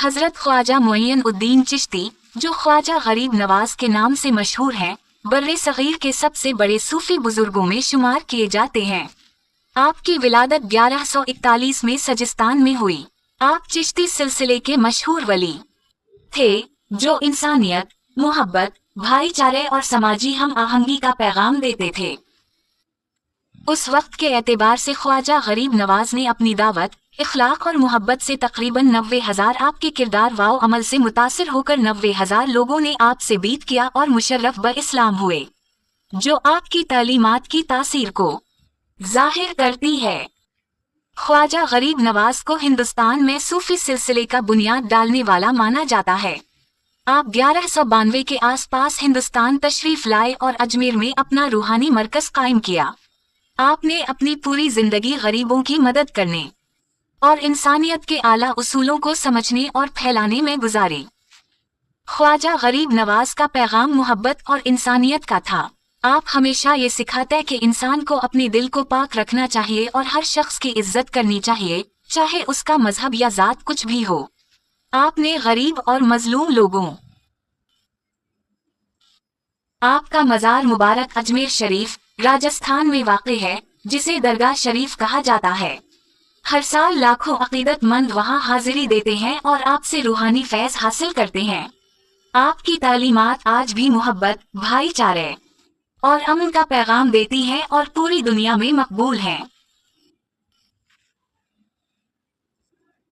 हजरत ख्वाजा मुईन उद्दीन चिश्ती, जो ख्वाजा गरीब नवाज के नाम से मशहूर हैं, बर्रे सगीर के सबसे बड़े सूफी बुजुर्गों में शुमार किए जाते हैं। आपकी विलादत 1141 में सजिस्तान में हुई। आप चिश्ती सिलसिले के मशहूर वली थे, जो इंसानियत, मोहब्बत, भाईचारे और समाजी हम आहंगी का पैगाम देते थे। उस वक्त के एतबार से ख्वाजा गरीब नवाज ने अपनी दावत, इखलाक और मोहब्बत से तकरीबन 90,000 आपके किरदार वाव अमल से मुतासिर होकर 90,000 लोगों ने आपसे बीत किया और मुशर्रफ ब इस्लाम हुए, जो आपकी तालीमात की तासीर को जाहिर करती है। ख्वाजा गरीब नवाज को हिंदुस्तान में सूफी सिलसिले का बुनियाद डालने वाला माना जाता है। आप 1192 के आसपास हिंदुस्तान तशरीफ लाए और अजमेर में अपना रूहानी मरकज कायम किया। आपने अपनी पूरी जिंदगी गरीबों की मदद करने और इंसानियत के आला उसूलों को समझने और फैलाने में गुजारी। ख्वाजा गरीब नवाज का पैगाम मोहब्बत और इंसानियत का था। आप हमेशा ये सिखाते कि इंसान को अपने दिल को पाक रखना चाहिए और हर शख्स की इज्जत करनी चाहिए, चाहे उसका मजहब या जात कुछ भी हो। आपने गरीब और मजलूम लोगों। आपका मज़ार मुबारक अजमेर शरीफ, राजस्थान में वाक़ई है, जिसे दरगाह शरीफ कहा जाता है। हर साल लाखों अकीदतमंद वहां हाजिरी देते हैं और आपसे रूहानी फैज़ हासिल करते हैं। आपकी तालीमात आज भी मोहब्बत, भाईचारे और अमन का पैगाम देती हैं और पूरी दुनिया में मकबूल हैं।